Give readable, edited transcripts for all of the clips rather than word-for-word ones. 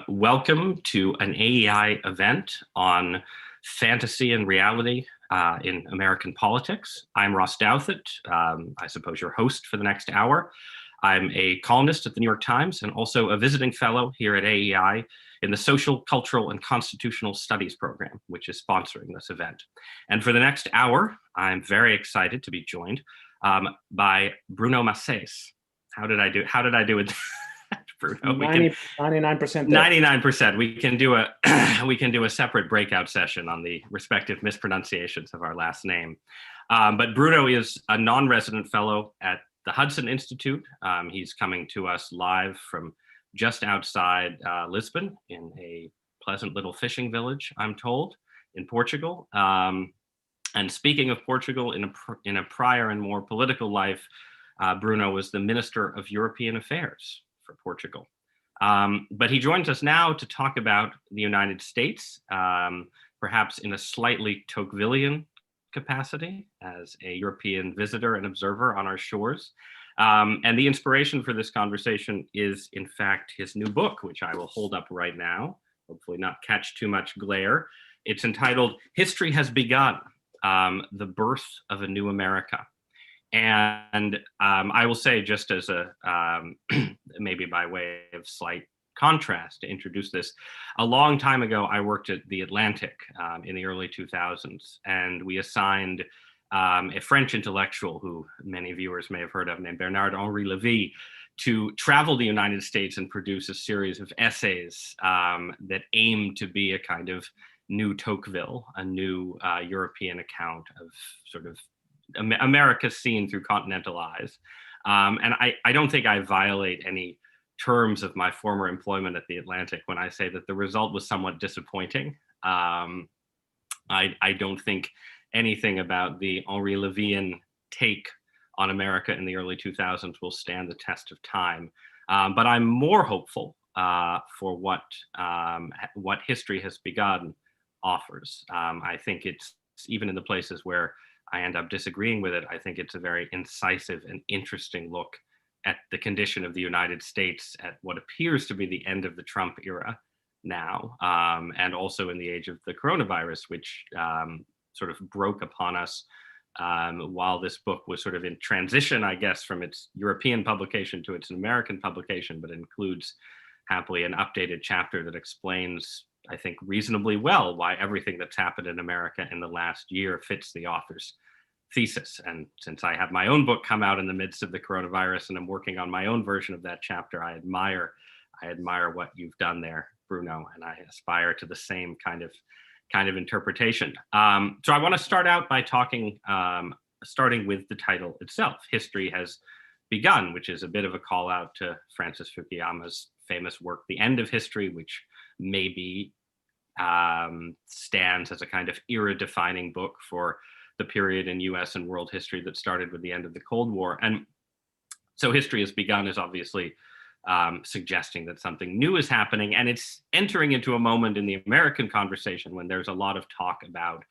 Welcome to an AEI event on fantasy and reality in American politics. I'm Ross Douthat, I suppose your host for the next hour. I'm a columnist at the New York Times and also a visiting fellow here at AEI in the Social, Cultural, and Constitutional Studies program, which is sponsoring this event. And for the next hour, I'm very excited to be joined by Bruno Maçães. How did I do with that, Bruno? 99%. 99%. We can do a separate breakout session on the respective mispronunciations of our last name. But Bruno is a non-resident fellow at the Hudson Institute. He's coming to us live from just outside Lisbon in a pleasant little fishing village, I'm told, in Portugal. And speaking of Portugal, in a prior and more political life, Bruno was the Minister of European Affairs for Portugal. But he joins us now to talk about the United States, perhaps in a slightly Tocquevillian capacity as a European visitor and observer on our shores. And the inspiration for this conversation is, in fact, his new book, which I will hold up right now, hopefully not catch too much glare. It's entitled History Has Begun, The Birth of a New America. And I will say, just as a maybe by way of slight contrast to introduce this, a long time ago, I worked at The Atlantic in the early 2000s, and we assigned a French intellectual who many viewers may have heard of, named Bernard-Henri Lévy, to travel the United States and produce a series of essays that aimed to be a kind of new Tocqueville, a new European account of sort of America seen through continental eyes. And I don't think I violate any terms of my former employment at The Atlantic when I say that the result was somewhat disappointing. I don't think anything about the Henri Lévyan take on America in the early 2000s will stand the test of time. But I'm more hopeful for what History Has Begun offers. I think it's, even in the places where I end up disagreeing with it, I think it's a very incisive and interesting look at the condition of the United States at what appears to be the end of the Trump era now, and also in the age of the coronavirus, which sort of broke upon us while this book was sort of in transition, I guess, from its European publication to its American publication, but includes happily an updated chapter that explains, I think, reasonably well why everything that's happened in America in the last year fits the author's thesis. And since I have my own book come out in the midst of the coronavirus and I'm working on my own version of that chapter, I admire what you've done there, Bruno, and I aspire to the same kind of interpretation. So I want to start out by starting with the title itself, History Has Begun, which is a bit of a call out to Francis Fukuyama's famous work, The End of History, which maybe stands as a kind of era-defining book for the period in US and world history that started with the end of the Cold War. And so History Has Begun is obviously suggesting that something new is happening, and it's entering into a moment in the American conversation when there's a lot of talk about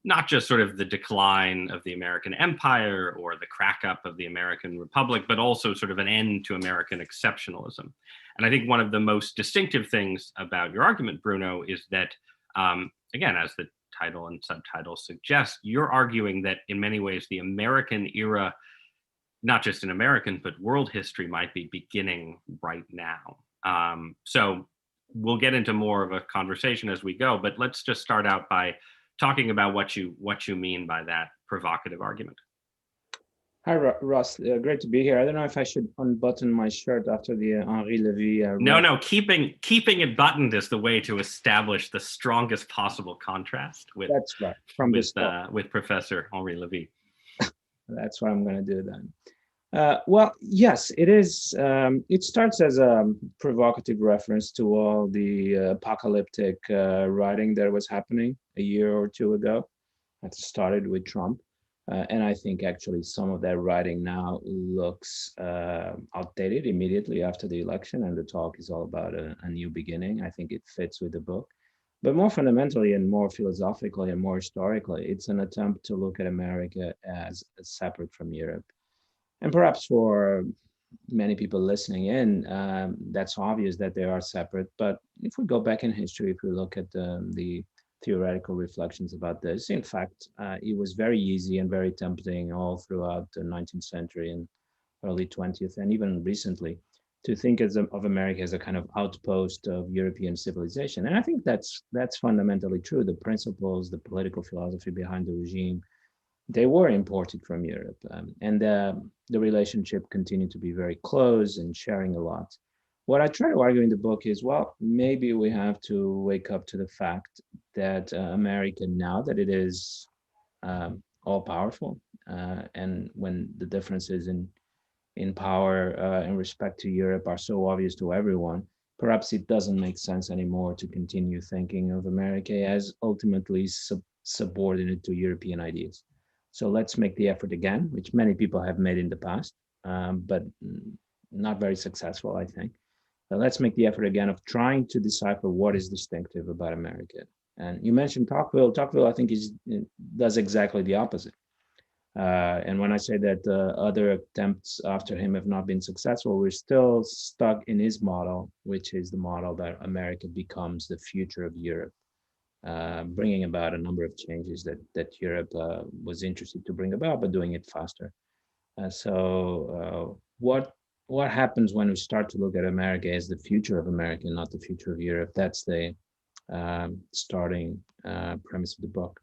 not just sort of the decline of the American empire or the crack up of the American Republic, but also sort of an end to American exceptionalism. And I think one of the most distinctive things about your argument, Bruno, is that, again, as the title and subtitle suggest, you're arguing that in many ways the American era, not just in American, but world history, might be beginning right now. So we'll get into more of a conversation as we go, but let's just start out by talking about what you mean by that provocative argument. Hi, Ross. Great to be here. I don't know if I should unbutton my shirt after the Henri Lévy. No. Keeping it buttoned is the way to establish the strongest possible contrast with. That's right. With Professor Henri Lévy. That's what I'm going to do then. Well, yes, it is. It starts as a provocative reference to all the apocalyptic writing that was happening a year or two ago. It started with Trump. And I think actually some of that writing now looks outdated immediately after the election, and the talk is all about a new beginning. I think it fits with the book. But more fundamentally and more philosophically and more historically, it's an attempt to look at America as separate from Europe. And perhaps for many people listening in, that's obvious that they are separate. But if we go back in history, if we look at the theoretical reflections about this, in fact, it was very easy and very tempting all throughout the 19th century and early 20th, and even recently, to think of America as a kind of outpost of European civilization. And I think that's fundamentally true. The principles, the political philosophy behind the regime, they were imported from Europe, and the relationship continued to be very close and sharing a lot. What I try to argue in the book is, well, maybe we have to wake up to the fact that America, now that it is all powerful, and when the differences in power in respect to Europe are so obvious to everyone, perhaps it doesn't make sense anymore to continue thinking of America as ultimately subordinate to European ideas. So let's make the effort again, which many people have made in the past, but not very successful, I think. But let's make the effort again of trying to decipher what is distinctive about America. And you mentioned Tocqueville. Tocqueville, I think, does exactly the opposite. And when I say that other attempts after him have not been successful, we're still stuck in his model, which is the model that America becomes the future of Europe, bringing about a number of changes that Europe was interested to bring about, but doing it faster. So what happens when we start to look at America as the future of America, not the future of Europe? That's the starting premise of the book.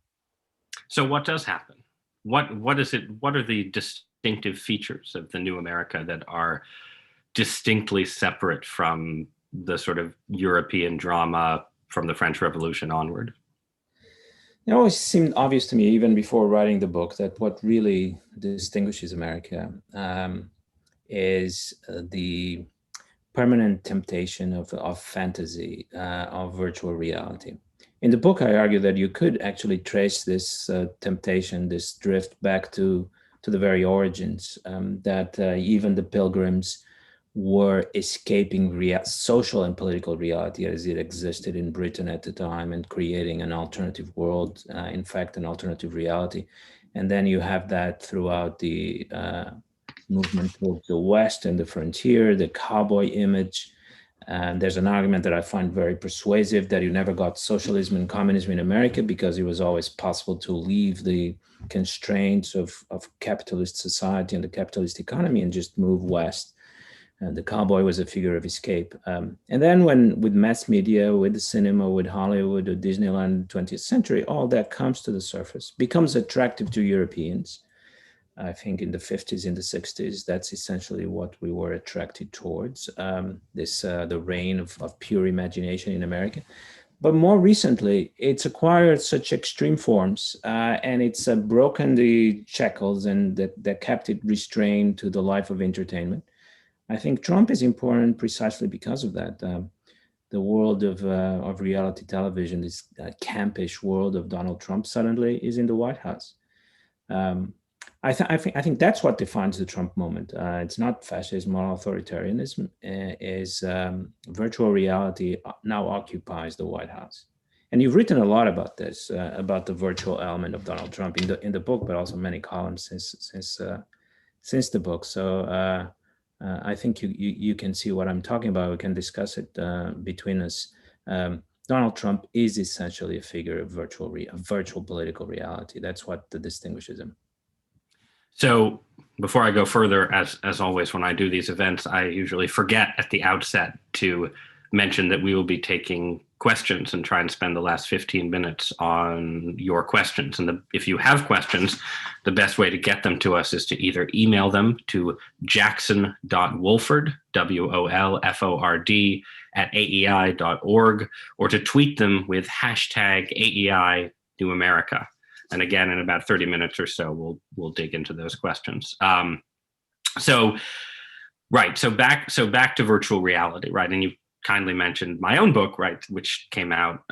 So what does happen? What is it? What are the distinctive features of the new America that are distinctly separate from the sort of European drama from the French Revolution onward? It always seemed obvious to me, even before writing the book, that what really distinguishes America is the permanent temptation of fantasy, of virtual reality. In the book, I argue that you could actually trace this temptation, this drift back to the very origins, that even the pilgrims were escaping social and political reality as it existed in Britain at the time and creating an alternative world, in fact, an alternative reality. And then you have that throughout the movement towards the West and the frontier, the cowboy image. And there's an argument that I find very persuasive that you never got socialism and communism in America because it was always possible to leave the constraints of capitalist society and the capitalist economy and just move west. And the cowboy was a figure of escape. And then with mass media, with the cinema, with Hollywood, with Disneyland, 20th century, all that comes to the surface, becomes attractive to Europeans. I think in the 50s, in the 60s, that's essentially what we were attracted towards, the reign of pure imagination in America. But more recently, it's acquired such extreme forms, and it's broken the shackles and that kept it restrained to the life of entertainment. I think Trump is important precisely because of that. The world of reality television, this campish world of Donald Trump, suddenly is in the White House. I think that's what defines the Trump moment. It's not fascism or authoritarianism. Is virtual reality now occupies the White House, and you've written a lot about this, about the virtual element of Donald Trump in the book, but also many columns since the book. So I think you can see what I'm talking about. We can discuss it between us. Donald Trump is essentially a figure of virtual political reality. That's what distinguishes him. So before I go further, as always, when I do these events, I usually forget at the outset to mention that we will be taking questions and try and spend the last 15 minutes on your questions. And if you have questions, the best way to get them to us is to either email them to jackson.wolford, WOLFORD, @aei.org, or to tweet them with hashtag AEI New America. And again, in about 30 minutes or so, we'll dig into those questions. So back to virtual reality, right? And you kindly mentioned my own book, right, which came out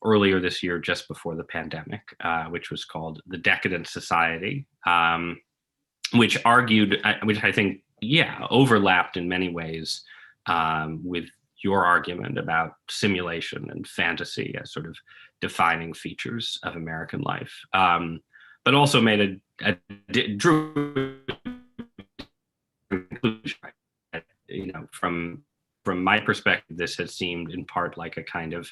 earlier this year, just before the pandemic, which was called The Decadent Society, which I think, overlapped in many ways with your argument about simulation and fantasy as sort of defining features of American life, but also made drew conclusion from my perspective, this has seemed in part like a kind of,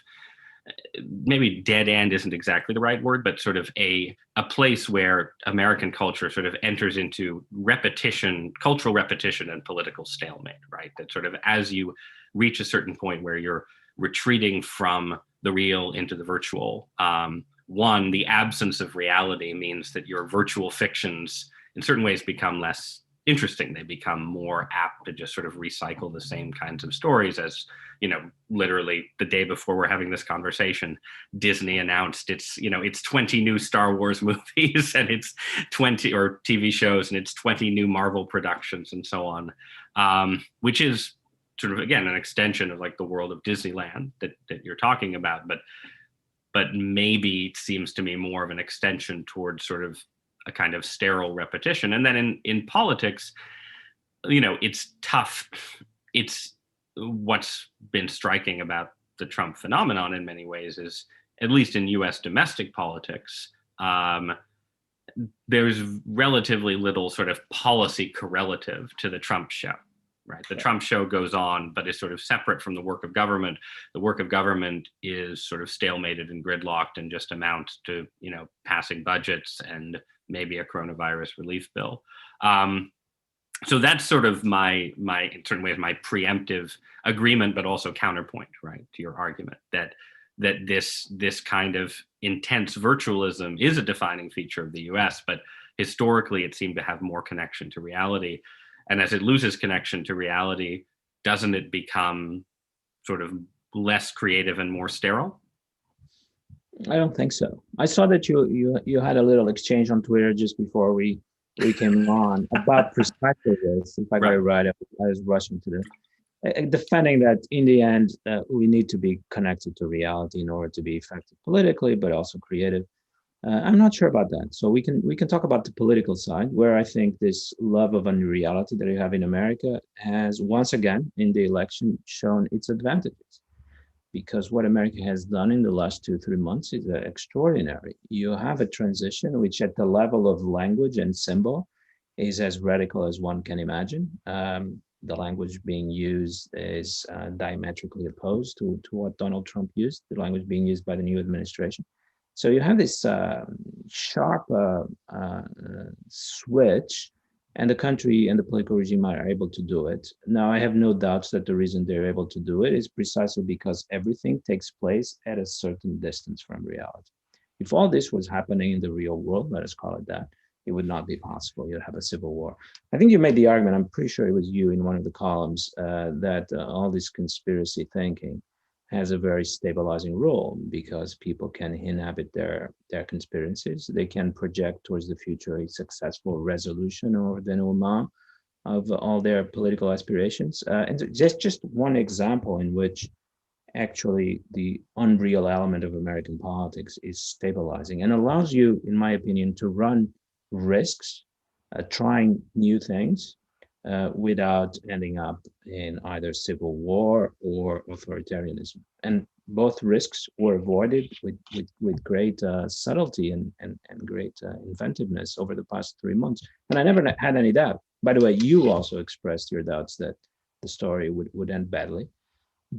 maybe dead end isn't exactly the right word, but sort of a place where American culture sort of enters into repetition, cultural repetition and political stalemate, right? That sort of as you reach a certain point where you're retreating from the real into the virtual, the absence of reality means that your virtual fictions in certain ways become less interesting. They become more apt to just sort of recycle the same kinds of stories. As literally the day before we're having this conversation, Disney announced its 20 new Star Wars movies and it's 20 or TV shows and it's 20 new Marvel productions and so on, which is sort of, again, an extension of like the world of Disneyland that you're talking about, but maybe it seems to me more of an extension towards sort of a kind of sterile repetition. And then in politics, it's tough. It's what's been striking about the Trump phenomenon in many ways is, at least in US domestic politics, there's relatively little sort of policy correlative to the Trump show. Right. The Trump show goes on, but is sort of separate from the work of government. The work of government is sort of stalemated and gridlocked and just amounts to, passing budgets and maybe a coronavirus relief bill. So that's sort of my in certain ways, my preemptive agreement, but also counterpoint, right, to your argument that this kind of intense virtualism is a defining feature of the US, but historically it seemed to have more connection to reality. And as it loses connection to reality, doesn't it become sort of less creative and more sterile? I don't think so. I saw that you had a little exchange on Twitter just before we came on about precisely this. If I got it right, I was rushing to this, defending that in the end we need to be connected to reality in order to be effective politically, but also creative. I'm not sure about that. So we can talk about the political side, where I think this love of unreality that you have in America has once again in the election shown its advantages. Because what America has done in the last 2-3 months is extraordinary. You have a transition which at the level of language and symbol is as radical as one can imagine. The language being used is diametrically opposed to what Donald Trump used, the language being used by the new administration. So you have this sharp switch, and the country and the political regime are able to do it. Now, I have no doubts that the reason they're able to do it is precisely because everything takes place at a certain distance from reality. If all this was happening in the real world, let us call it that, it would not be possible. You'd have a civil war. I think you made the argument, I'm pretty sure it was you in one of the columns, that all this conspiracy thinking has a very stabilizing role because people can inhabit their conspiracies. They can project towards the future a successful resolution or denouement of all their political aspirations. And just one example in which actually the unreal element of American politics is stabilizing and allows you, in my opinion, to run risks, trying new things, without ending up in either civil war or authoritarianism. And both risks were avoided with great subtlety and great inventiveness over the past 3 months. And I never had any doubt. By the way, you also expressed your doubts that the story would end badly.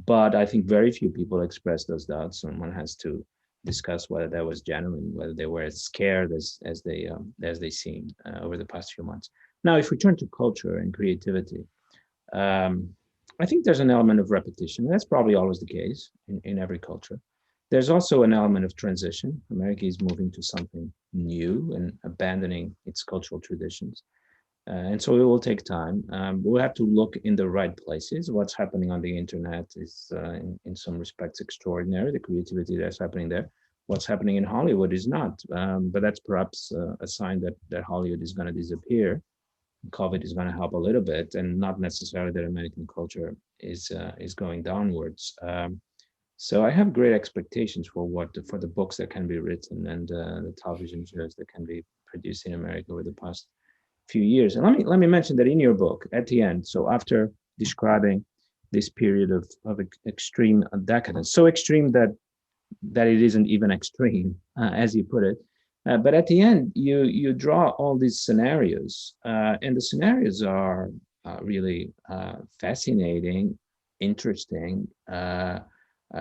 But I think very few people expressed those doubts, and one has to discuss whether that was genuine, whether they were as scared as they seemed over the past few months. Now, if we turn to culture and creativity, I think there's an element of repetition. That's probably always the case in every culture. There's also an element of transition. America is moving to something new and abandoning its cultural traditions. And so it will take time. We'll have to look in the right places. What's happening on the internet is, in some respects, extraordinary, the creativity that's happening there. What's happening in Hollywood is not. But that's perhaps a sign that Hollywood is going to disappear. COVID is going to help a little bit, and not necessarily that American culture is going downwards. So I have great expectations for the books that can be written and the television shows that can be produced in America over the past few years. And let me mention that in your book at the end, so after describing this period of extreme decadence, so extreme that it isn't even extreme, as you put it. But at the end, you draw all these scenarios, and the scenarios are really fascinating, interesting,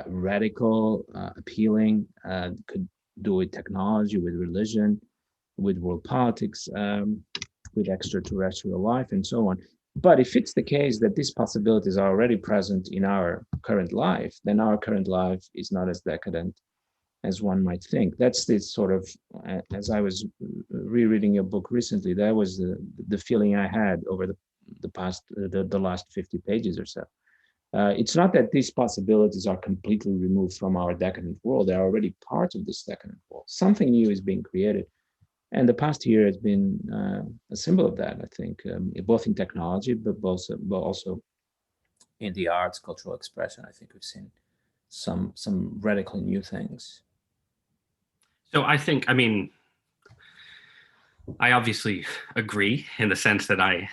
radical, appealing. Could do with technology, with religion, with world politics, with extraterrestrial life, and so on. But if it's the case that these possibilities are already present in our current life, then our current life is not as decadent as one might think. That's the sort of, as I was rereading your book recently, that was the feeling I had over the last 50 pages or so. It's not that these possibilities are completely removed from our decadent world. They're already part of this decadent world. Something new is being created. And the past year has been a symbol of that, I think, both in technology, but also in the arts, cultural expression. I think we've seen some radically new things. So I think, I mean, I obviously agree in the sense that I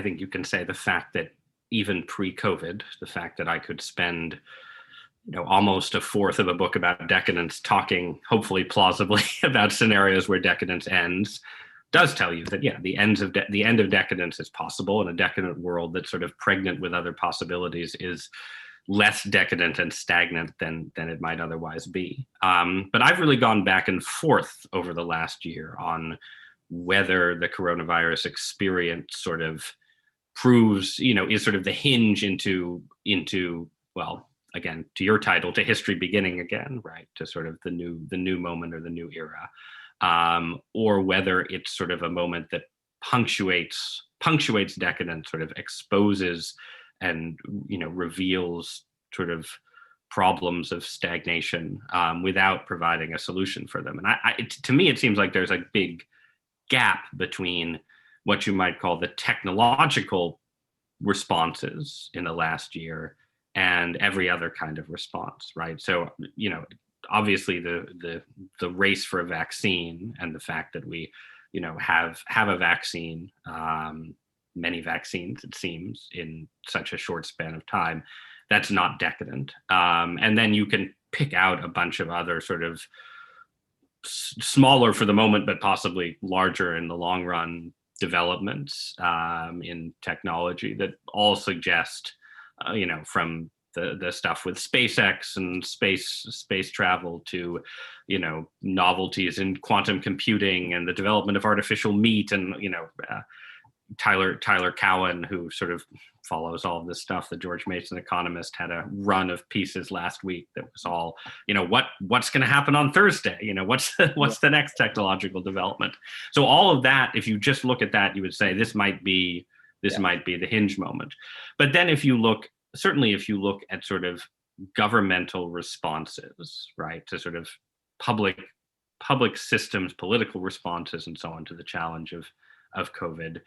think you can say the fact that even pre-COVID, the fact that I could spend, almost a fourth of a book about decadence talking, hopefully plausibly, about scenarios where decadence ends, does tell you that, the end of decadence is possible, and a decadent world that's sort of pregnant with other possibilities is less decadent and stagnant than it might otherwise be. But I've really gone back and forth over the last year on whether the coronavirus experience sort of proves, is sort of the hinge into, well, again, to your title, to history beginning again, right? To sort of the new moment or the new era, or whether it's sort of a moment that punctuates decadence, sort of exposes and reveals sort of problems of stagnation without providing a solution for them. And to me, it seems like there's a big gap between what you might call the technological responses in the last year and every other kind of response, right? So, obviously the race for a vaccine and the fact that we, have a vaccine, many vaccines, it seems, in such a short span of time, that's not decadent. And then you can pick out a bunch of other sort of smaller for the moment, but possibly larger in the long run developments in technology that all suggest, from the stuff with SpaceX and space travel to, novelties in quantum computing and the development of artificial meat and, Tyler Cowen, who sort of follows all of this stuff, the George Mason economist, had a run of pieces last week that was all, what's going to happen on Thursday? What's the next technological development? So all of that, if you just look at that, you would say this might be the hinge moment. But then if you look at sort of governmental responses, right, to sort of public systems, political responses, and so on to the challenge of COVID,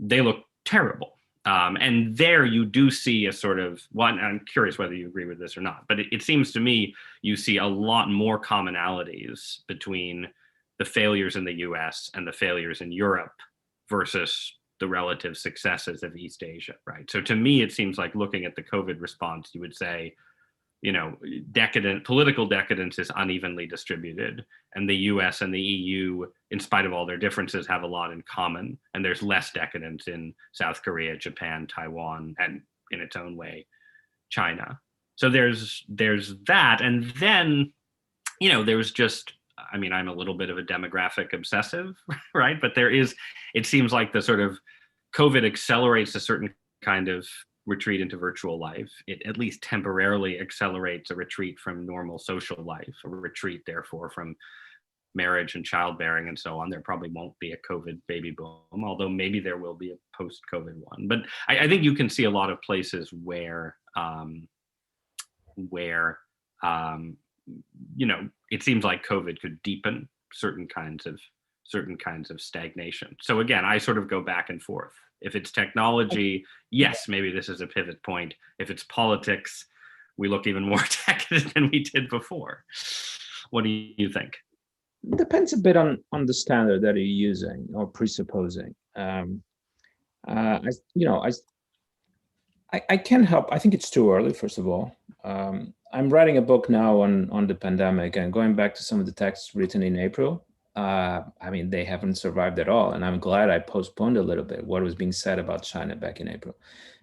they look terrible. And there you do see a sort of one, I'm curious whether you agree with this or not, but it seems to me you see a lot more commonalities between the failures in the US and the failures in Europe versus the relative successes of East Asia, right? So to me, it seems like looking at the COVID response, you would say, political decadence is unevenly distributed, and the US and the EU, in spite of all their differences, have a lot in common. And there's less decadence in South Korea, Japan, Taiwan, and in its own way, China. So there's that. And then, there's just, I'm a little bit of a demographic obsessive, right? But it seems like the sort of COVID accelerates a certain kind of retreat into virtual life. It at least temporarily accelerates a retreat from normal social life, a retreat, therefore, from marriage and childbearing and so on. There probably won't be a COVID baby boom, although maybe there will be a post-COVID one. But I think you can see a lot of places where it seems like COVID could deepen certain kinds of stagnation. So again, I sort of go back and forth. If it's technology, yes, maybe this is a pivot point. If it's politics, we look even more decadent than we did before. What do you think? Depends a bit on the standard that you're using or presupposing. I can't help. I think it's too early. First of all, I'm writing a book now on the pandemic and going back to some of the texts written in April I mean, they haven't survived at all. And I'm glad I postponed a little bit what was being said about China back in April.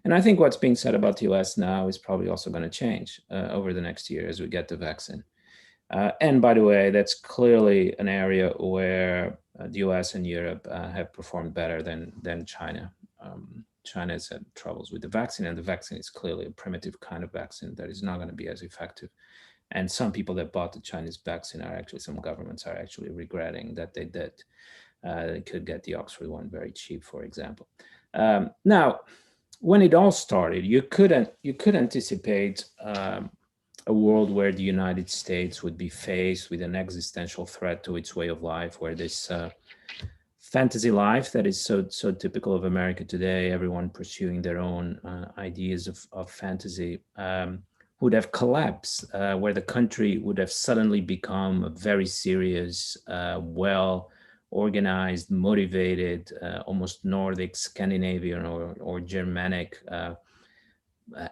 And I think what's being said about the US now is probably also going to change over the next year as we get the vaccine. And by the way, that's clearly an area where the US and Europe have performed better than China. China has had troubles with the vaccine, and the vaccine is clearly a primitive kind of vaccine that is not going to be as effective. And some people that bought the Chinese vaccine are actually, some governments are actually regretting that they did. They could get the Oxford one very cheap, for example. Now, when it all started, you could anticipate a world where the United States would be faced with an existential threat to its way of life, where this fantasy life that is so typical of America today, everyone pursuing their own ideas of fantasy, would have collapsed, where the country would have suddenly become a very serious, well organized, motivated, almost Nordic, Scandinavian, or Germanic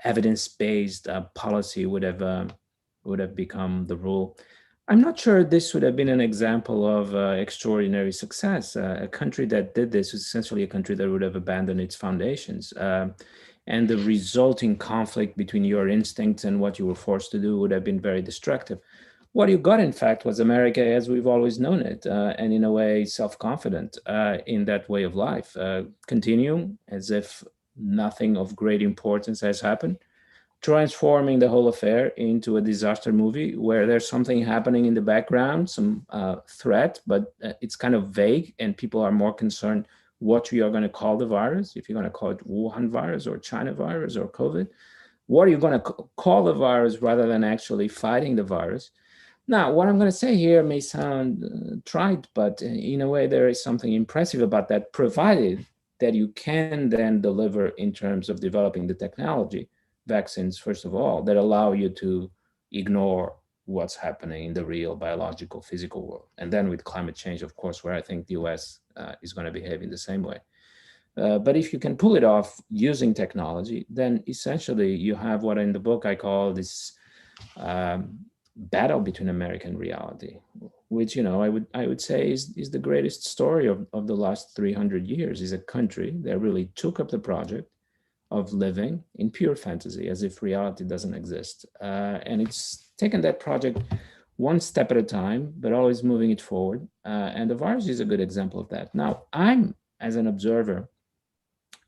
evidence-based policy would have become the rule. I'm not sure this would have been an example of extraordinary success. A country that did this was essentially a country that would have abandoned its foundations. And the resulting conflict between your instincts and what you were forced to do would have been very destructive. What you got, in fact, was America as we've always known it, and in a way self-confident in that way of life, continuing as if nothing of great importance has happened, transforming the whole affair into a disaster movie where there's something happening in the background, some threat, but it's kind of vague, and people are more concerned what we are going to call the virus, if you're going to call it Wuhan virus or China virus or COVID. What are you going to call the virus rather than actually fighting the virus? Now, what I'm going to say here may sound trite, but in a way, there is something impressive about that, provided that you can then deliver in terms of developing the technology, vaccines, first of all, that allow you to ignore what's happening in the real biological, physical world. And then with climate change, of course, where I think the US is going to behave in the same way. But if you can pull it off using technology, then essentially you have what in the book I call this battle between American reality, which I would say is the greatest story of the last 300 years. Is a country that really took up the project of living in pure fantasy, as if reality doesn't exist, and it's taken that project one step at a time, but always moving it forward. And the virus is a good example of that. Now, I'm as an observer,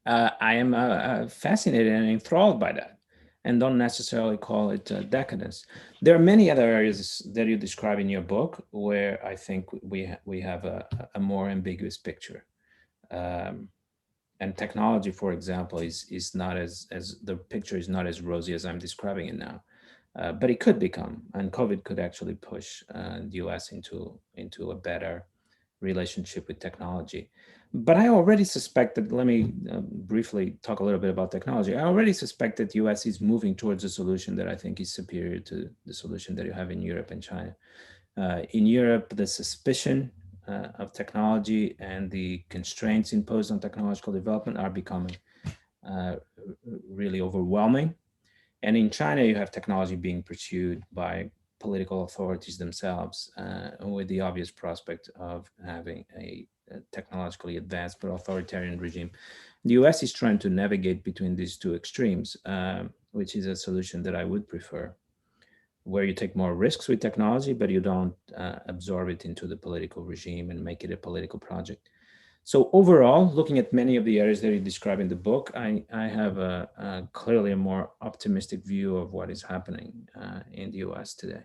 I am fascinated and enthralled by that, and don't necessarily call it decadence. There are many other areas that you describe in your book where I think we have a more ambiguous picture. And technology, for example, is not as the picture is not as rosy as I'm describing it now. But it could become, and COVID could actually push the US into a better relationship with technology. But I already suspect that, let me briefly talk a little bit about technology. I already suspect that the US is moving towards a solution that I think is superior to the solution that you have in Europe and China. In Europe, the suspicion of technology and the constraints imposed on technological development are becoming really overwhelming. And in China, you have technology being pursued by political authorities themselves, with the obvious prospect of having a technologically advanced but authoritarian regime. The US is trying to navigate between these two extremes, which is a solution that I would prefer, where you take more risks with technology, but you don't absorb it into the political regime and make it a political project. So overall, looking at many of the areas that you describe in the book, I have clearly a more optimistic view of what is happening in the US today.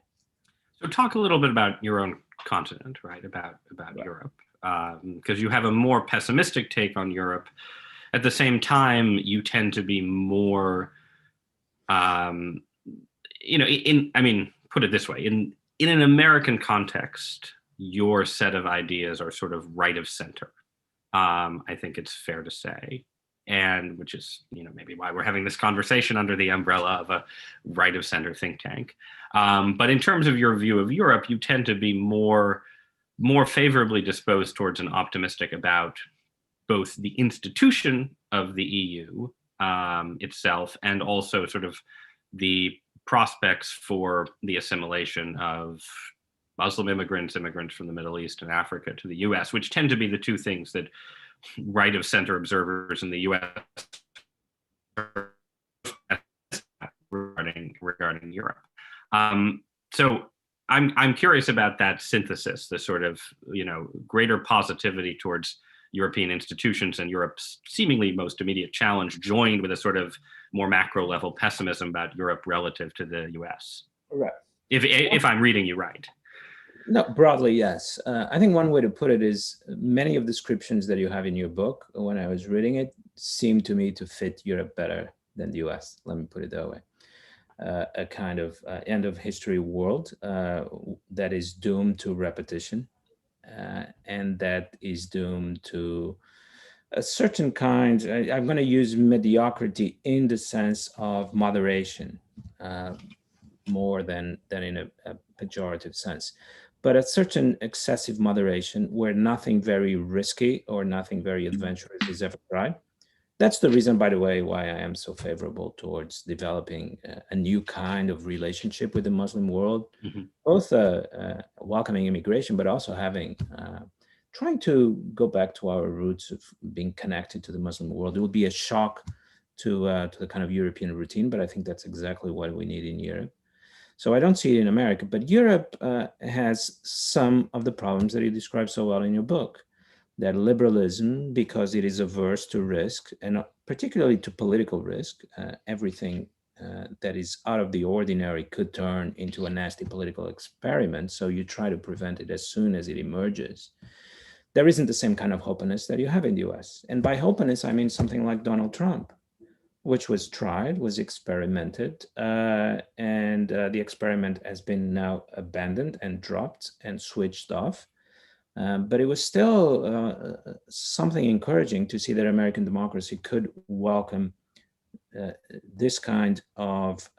So talk a little bit about your own continent, right? About right. Europe, because you have a more pessimistic take on Europe. At the same time, you tend to be more, put it this way, in an American context, your set of ideas are sort of right of center. I think it's fair to say, and which is, maybe why we're having this conversation under the umbrella of a right of center think tank. But in terms of your view of Europe, you tend to be more favorably disposed towards an optimistic about both the institution of the EU itself, and also sort of the prospects for the assimilation of Muslim immigrants, immigrants from the Middle East and Africa to the US, which tend to be the two things that right of center observers in the US regarding Europe. So I'm curious about that synthesis, the sort of, greater positivity towards European institutions and Europe's seemingly most immediate challenge, joined with a sort of more macro level pessimism about Europe relative to the US. Right. If I'm reading you right. No, broadly, yes. I think one way to put it is many of the descriptions that you have in your book, when I was reading it, seemed to me to fit Europe better than the US. Let me put it that way. A kind of end of history world that is doomed to repetition, and that is doomed to a certain kind, I'm going to use mediocrity in the sense of moderation, more than in a pejorative sense, but a certain excessive moderation where nothing very risky or nothing very adventurous is ever tried. That's the reason, by the way, why I am so favorable towards developing a new kind of relationship with the Muslim world, both welcoming immigration, but also trying to go back to our roots of being connected to the Muslim world. It would be a shock to the kind of European routine, but I think that's exactly what we need in Europe. So I don't see it in America, but Europe has some of the problems that you describe so well in your book. That liberalism, because it is averse to risk, and particularly to political risk, everything that is out of the ordinary could turn into a nasty political experiment. So you try to prevent it as soon as it emerges. There isn't the same kind of openness that you have in the US. And by openness, I mean something like Donald Trump, which was tried, was experimented, and the experiment has been now abandoned and dropped and switched off. But it was still something encouraging to see that American democracy could welcome this kind of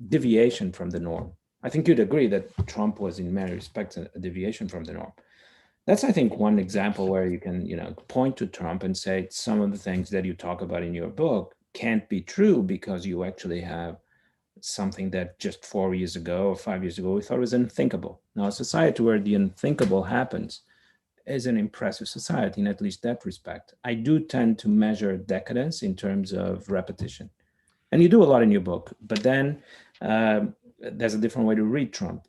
deviation from the norm. I think you'd agree that Trump was in many respects a deviation from the norm. That's, I think, one example where you can, point to Trump and say some of the things that you talk about in your book can't be true because you actually have something that just 4 years ago or 5 years ago we thought was unthinkable. Now, a society where the unthinkable happens is an impressive society in at least that respect. I do tend to measure decadence in terms of repetition. And you do a lot in your book, but then there's a different way to read Trump.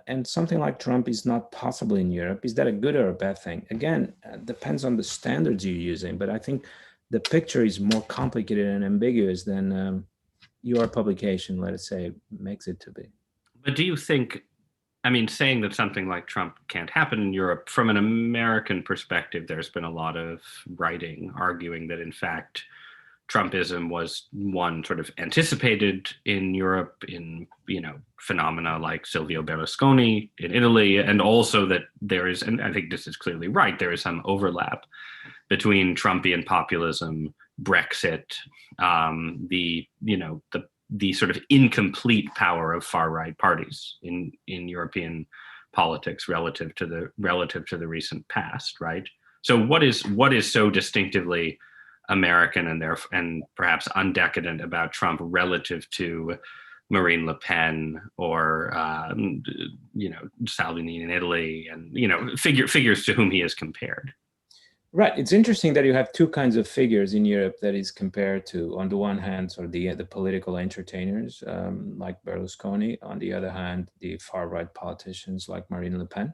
And something like Trump is not possible in Europe. Is that a good or a bad thing? Again, depends on the standards you're using, but I think the picture is more complicated and ambiguous than your publication, let us say, makes it to be. But do you think, saying that something like Trump can't happen in Europe, from an American perspective, there's been a lot of writing arguing that, in fact, Trumpism was one sort of anticipated in Europe in, phenomena like Silvio Berlusconi in Italy, and also that there is, and I think this is clearly right, there is some overlap between Trumpian populism, Brexit, the sort of incomplete power of far-right parties in European politics relative to the recent past, right? So what is so distinctively American and perhaps undecadent about Trump relative to Marine Le Pen or Salvini in Italy, and figures to whom he is compared? Right. It's interesting that you have two kinds of figures in Europe that is compared to, on the one hand, sort of the political entertainers like Berlusconi, on the other hand, the far-right politicians like Marine Le Pen.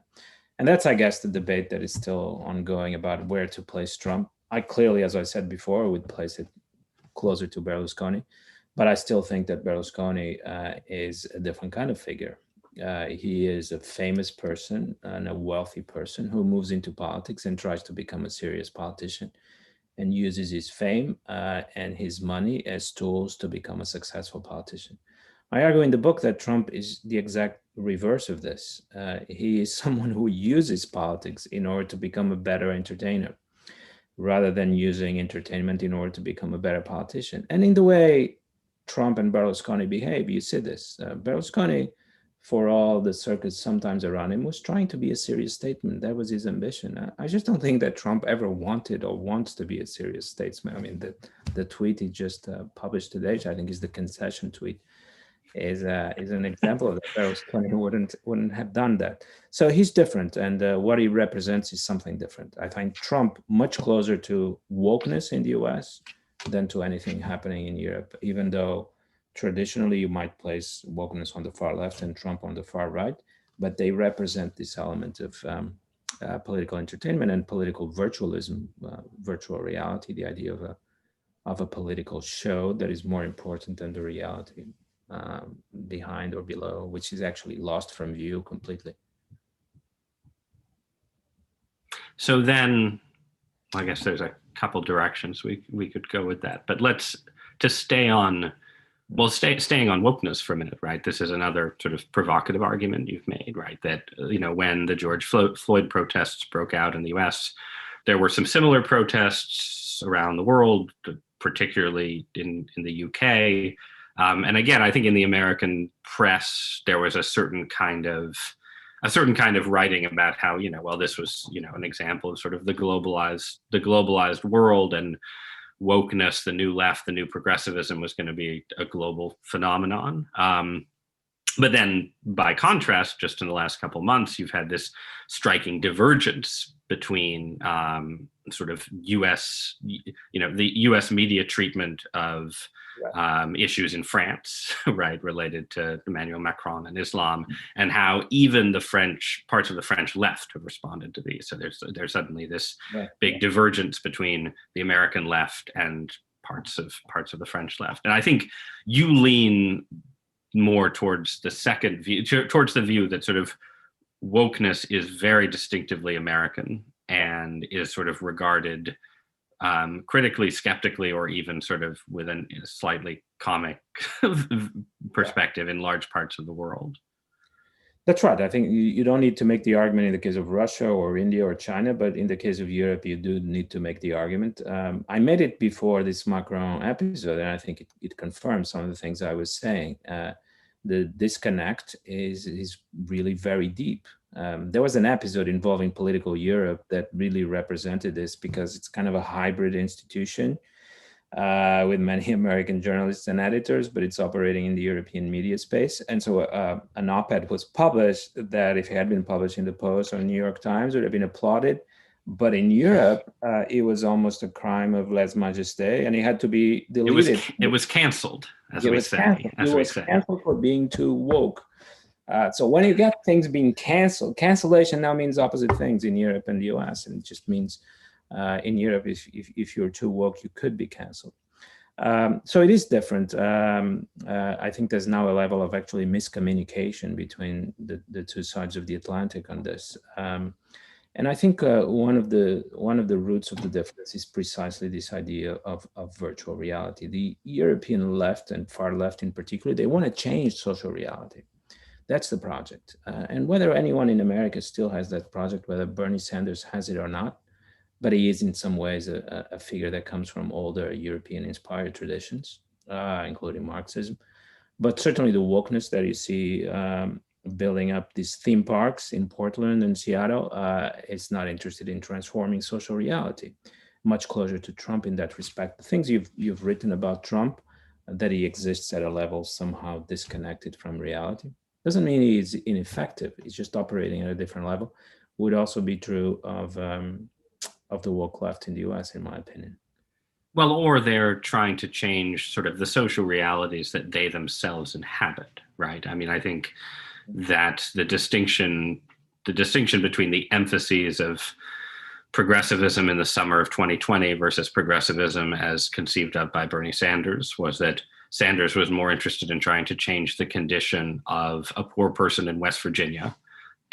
And that's, I guess, the debate that is still ongoing about where to place Trump. I clearly, as I said before, would place it closer to Berlusconi, but I still think that Berlusconi is a different kind of figure. He is a famous person and a wealthy person who moves into politics and tries to become a serious politician and uses his fame and his money as tools to become a successful politician. I argue in the book that Trump is the exact reverse of this. He is someone who uses politics in order to become a better entertainer, rather than using entertainment in order to become a better politician. And in the way Trump and Berlusconi behave, you see this. Berlusconi, for all the circus sometimes around him, was trying to be a serious statesman. That was his ambition. I just don't think that Trump ever wanted or wants to be a serious statesman. I mean, the tweet he just published today, which I think is the concession tweet, is an example of that. Berlusconi wouldn't have done that. So he's different, and what he represents is something different. I find Trump much closer to wokeness in the U.S. than to anything happening in Europe, even though traditionally you might place wokeness on the far left and Trump on the far right, but they represent this element of political entertainment and political virtualism, virtual reality, the idea of a political show that is more important than the reality behind or below, which is actually lost from view completely. So then, I guess there's a couple directions we could go with that, but staying on wokeness for a minute, right? This is another sort of provocative argument you've made, right? That, when the George Floyd protests broke out in the US, there were some similar protests around the world, particularly in the UK. And again, I think in the American press, there was a certain kind of writing about how, this was, an example of sort of the globalized world, and wokeness, the new left, the new progressivism was going to be a global phenomenon. But then by contrast, just in the last couple of months, you've had this striking divergence between sort of the US media treatment of issues in France, right, related to Emmanuel Macron and Islam, and how even parts of the French left have responded to these. So there's suddenly this big divergence between the American left and parts of the French left. And I think you lean more towards the second view, towards the view that sort of wokeness is very distinctively American and is sort of regarded critically, skeptically, or even sort of with a slightly comic perspective in large parts of the world. That's right. I think you don't need to make the argument in the case of Russia or India or China, but in the case of Europe, you do need to make the argument. I made it before this Macron episode, and I think it confirms some of the things I was saying. The disconnect is really very deep. There was an episode involving political Europe that really represented this, because it's kind of a hybrid institution with many American journalists and editors, but it's operating in the European media space. And so an op-ed was published that, if it had been published in the Post or New York Times, would have been applauded. But in Europe, it was almost a crime of lèse-majesté, and it had to be deleted. It was canceled, as we say. It was canceled for being too woke. So when you get things being canceled, cancellation now means opposite things in Europe and the US, and it just means in Europe, if you're too woke, you could be canceled. So it is different. I think there's now a level of actually miscommunication between the two sides of the Atlantic on this. And I think one of the roots of the difference is precisely this idea of virtual reality. The European left, and far left in particular, they want to change social reality. That's the project. And whether anyone in America still has that project, whether Bernie Sanders has it or not, but he is in some ways a figure that comes from older European-inspired traditions, including Marxism. But certainly the wokeness that you see building up these theme parks in Portland and Seattle is not interested in transforming social reality. Much closer to Trump in that respect. The things you've written about Trump, that he exists at a level somehow disconnected from reality, doesn't mean he's ineffective. He's just operating at a different level. Would also be true of the woke left in the US, in my opinion. Well, or they're trying to change sort of the social realities that they themselves inhabit, right? I mean, I think that the distinction between the emphases of progressivism in the summer of 2020 versus progressivism as conceived of by Bernie Sanders was that Sanders was more interested in trying to change the condition of a poor person in West Virginia,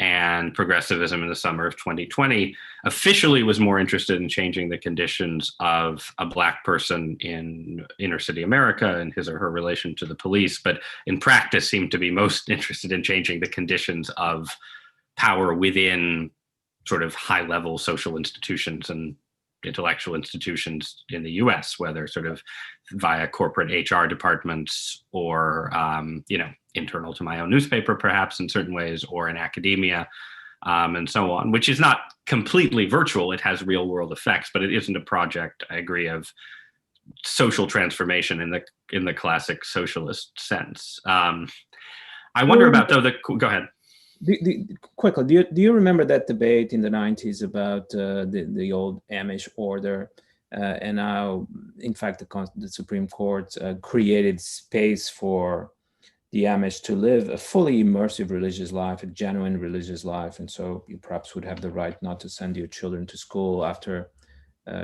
and progressivism in the summer of 2020 officially was more interested in changing the conditions of a Black person in inner city America and his or her relation to the police, but in practice seemed to be most interested in changing the conditions of power within sort of high-level social institutions and intellectual institutions in the US, whether sort of via corporate HR departments or, internal to my own newspaper, perhaps in certain ways, or in academia, and so on, which is not completely virtual. It has real world effects, but it isn't a project, I agree, of social transformation in the classic socialist sense. I wonder about though. Go ahead. Quickly, do you remember that debate in the 90s about the old Amish order and how, in fact, the Supreme Court created space for the Amish to live a fully immersive religious life, a genuine religious life, and so you perhaps would have the right not to send your children to school after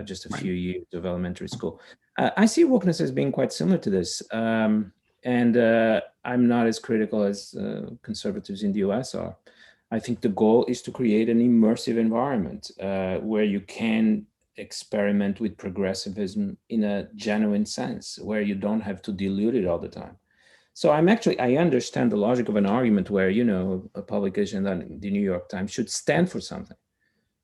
just a few years of elementary school. I see wokeness as being quite similar to this. And I'm not as critical as conservatives in the US are. I think the goal is to create an immersive environment where you can experiment with progressivism in a genuine sense, where you don't have to dilute it all the time. So I understand the logic of an argument where, you know, a publication like the New York Times should stand for something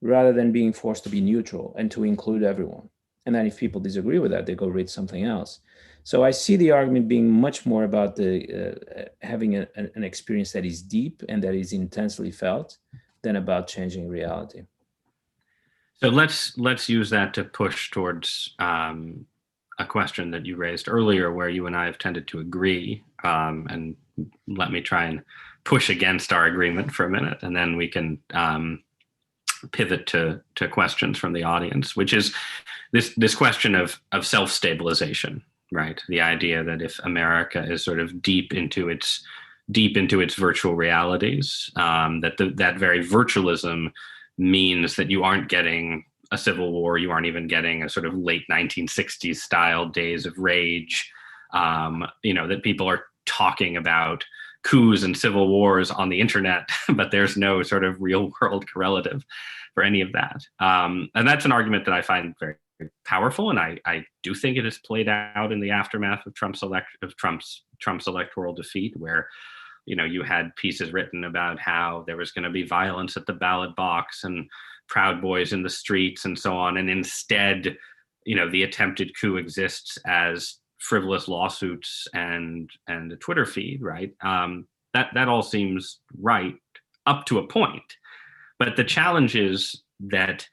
rather than being forced to be neutral and to include everyone. And then if people disagree with that, they go read something else. So I see the argument being much more about the having an experience that is deep and that is intensely felt than about changing reality. So let's use that to push towards a question that you raised earlier, where you and I have tended to agree, and let me try and push against our agreement for a minute, and then we can pivot to questions from the audience, which is this question of self-stabilization, right? The idea that if America is sort of deep into its virtual realities, that very virtualism means that you aren't getting a civil war, you aren't even getting a sort of late 1960s style days of rage, that people are talking about coups and civil wars on the internet, but there's no sort of real world correlative for any of that. And that's an argument that I find very powerful, and I do think it has played out in the aftermath of Trump's electoral defeat, where you had pieces written about how there was going to be violence at the ballot box and Proud Boys in the streets and so on, and instead, the attempted coup exists as frivolous lawsuits and a Twitter feed, right? That all seems right up to a point, but the challenge is that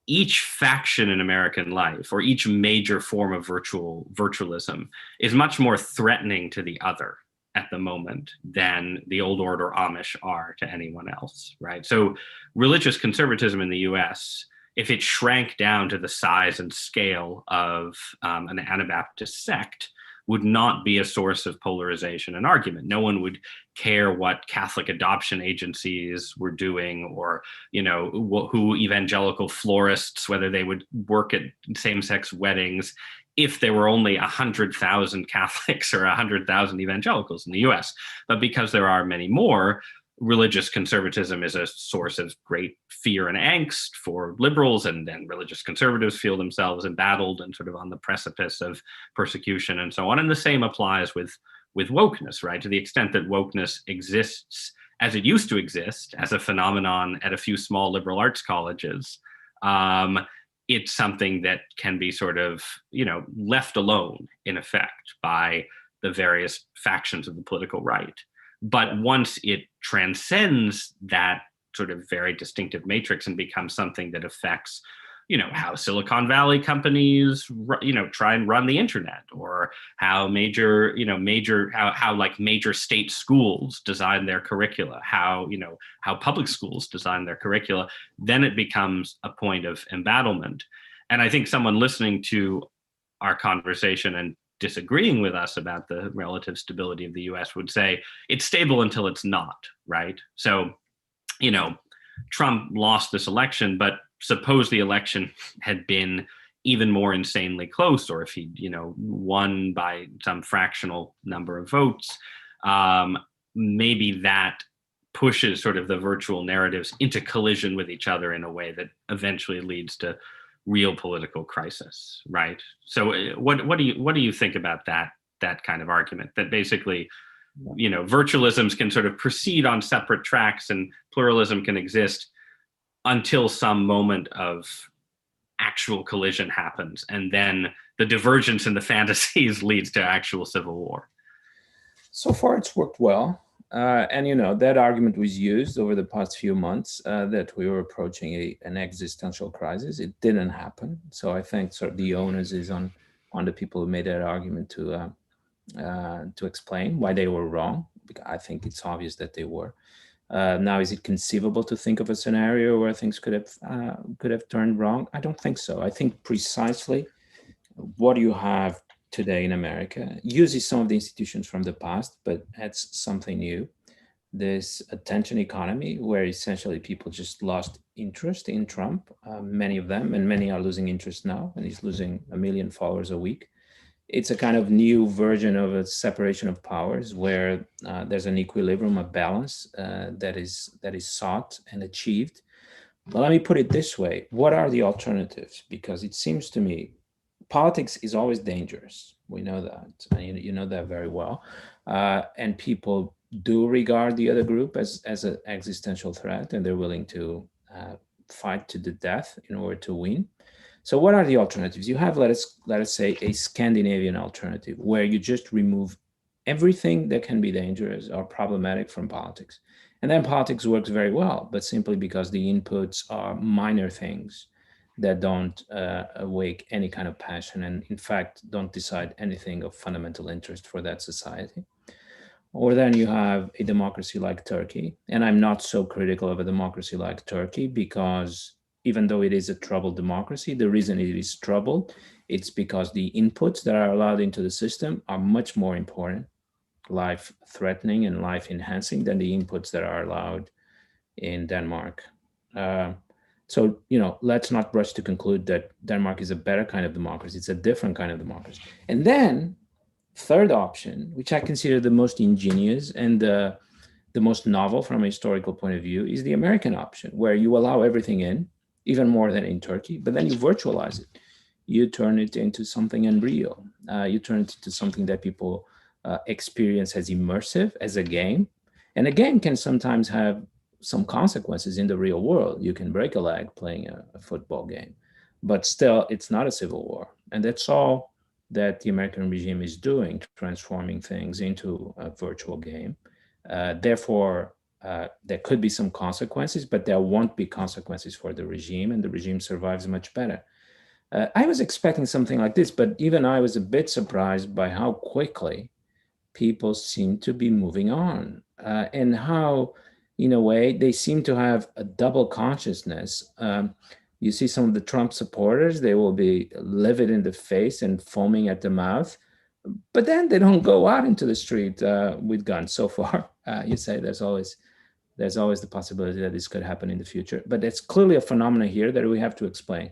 each faction in American life, or each major form of virtualism, is much more threatening to the other at the moment than the old order Amish are to anyone else, right? So religious conservatism in the US, if it shrank down to the size and scale of an Anabaptist sect, would not be a source of polarization and argument. No one would care what Catholic adoption agencies were doing, or who evangelical florists, whether they would work at same-sex weddings, if there were only 100,000 Catholics or 100,000 evangelicals in the US. But because there are many more, religious conservatism is a source of great fear and angst for liberals, and then religious conservatives feel themselves embattled and sort of on the precipice of persecution and so on. And the same applies with wokeness, right? To the extent that wokeness exists as it used to exist as a phenomenon at a few small liberal arts colleges, it's something that can be sort of, left alone in effect by the various factions of the political right. But once it transcends that sort of very distinctive matrix and becomes something that affects, how Silicon Valley companies, try and run the internet, or how major state schools design their curricula, how public schools design their curricula, then it becomes a point of embattlement. And I think someone listening to our conversation and disagreeing with us about the relative stability of the US would say it's stable until it's not, right? So, Trump lost this election, but suppose the election had been even more insanely close, or if he, won by some fractional number of votes, maybe that pushes sort of the virtual narratives into collision with each other in a way that eventually leads to real political crisis, right? So what do you think about that kind of argument, that basically, virtualisms can sort of proceed on separate tracks and pluralism can exist until some moment of actual collision happens, and then the divergence in the fantasies leads to actual civil war? So far, it's worked well. And that argument was used over the past few months, that we were approaching an existential crisis. It didn't happen. So I think sort of the onus is on on the people who made that argument to explain why they were wrong. I think it's obvious that they were. Now, is it conceivable to think of a scenario where things could have turned wrong? I don't think so. I think precisely what you have today in America uses some of the institutions from the past, but adds something new. This attention economy, where essentially people just lost interest in Trump, many of them, and many are losing interest now, and he's losing 1 million followers a week. It's a kind of new version of a separation of powers where there's an equilibrium, a balance that is sought and achieved. But let me put it this way: what are the alternatives? Because it seems to me politics is always dangerous. We know that, and you know that very well. And people do regard the other group as an existential threat, and they're willing to fight to the death in order to win. So what are the alternatives? You have, let us say, a Scandinavian alternative where you just remove everything that can be dangerous or problematic from politics. And then politics works very well, but simply because the inputs are minor things that don't awake any kind of passion and in fact don't decide anything of fundamental interest for that society. Or then you have a democracy like Turkey. And I'm not so critical of a democracy like Turkey because even though it is a troubled democracy, the reason it is troubled, it's because the inputs that are allowed into the system are much more important, life-threatening and life-enhancing than the inputs that are allowed in Denmark. So, let's not rush to conclude that Denmark is a better kind of democracy. It's a different kind of democracy. And then, third option, which I consider the most ingenious and the most novel from a historical point of view, is the American option, where you allow everything in, even more than in Turkey, but then you virtualize it. You turn it into something unreal. You turn it into something that people experience as immersive, as a game. And a game can sometimes have some consequences in the real world. You can break a leg playing a football game, but still it's not a civil war. And that's all that the American regime is doing, transforming things into a virtual game. Therefore, there could be some consequences, but there won't be consequences for the regime, and the regime survives much better. I was expecting something like this, but even I was a bit surprised by how quickly people seem to be moving on, and how, in a way, they seem to have a double consciousness. You see some of the Trump supporters, they will be livid in the face and foaming at the mouth, but then they don't go out into the street with guns so far. You say there's always the possibility that this could happen in the future, but it's clearly a phenomenon here that we have to explain.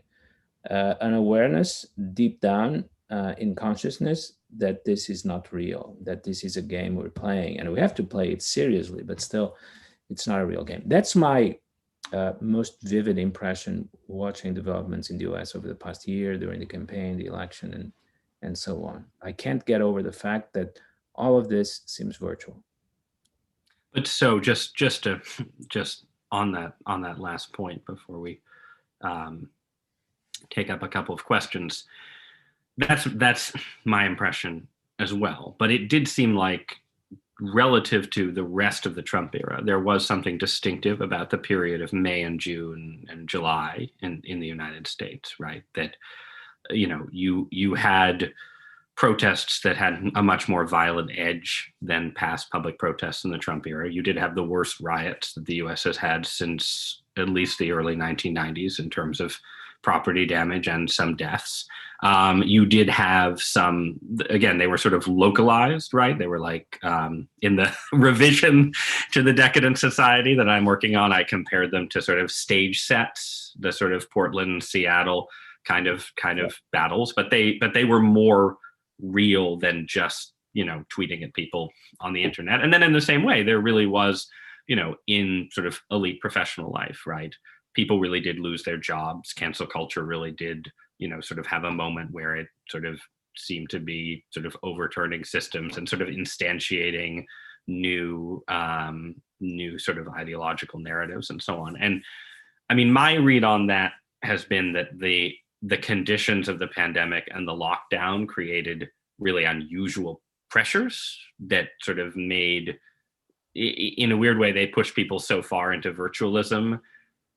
An awareness deep down in consciousness that this is not real, that this is a game we're playing, and we have to play it seriously, but still, it's not a real game. That's my most vivid impression watching developments in the US over the past year, during the campaign, the election, and so on. I can't get over the fact that all of this seems virtual. But so just on that last point before we take up a couple of questions, that's my impression as well. But it did seem like, relative to the rest of the Trump era, there was something distinctive about the period of May and June and July in the United States, right? That, you had protests that had a much more violent edge than past public protests in the Trump era. You did have the worst riots that the US has had since at least the early 1990s in terms of property damage and some deaths. You did have some, again, they were sort of localized, right? They were like, in the revision to the Decadent Society that I'm working on, I compared them to sort of stage sets, the sort of Portland, Seattle kind of battles, but they were more real than just, tweeting at people on the internet. And then in the same way, there really was, in sort of elite professional life, right? People really did lose their jobs. Cancel culture really did, sort of have a moment where it sort of seemed to be sort of overturning systems and sort of instantiating new sort of ideological narratives and so on. And I mean, my read on that has been that the conditions of the pandemic and the lockdown created really unusual pressures that sort of made, in a weird way, they pushed people so far into virtualism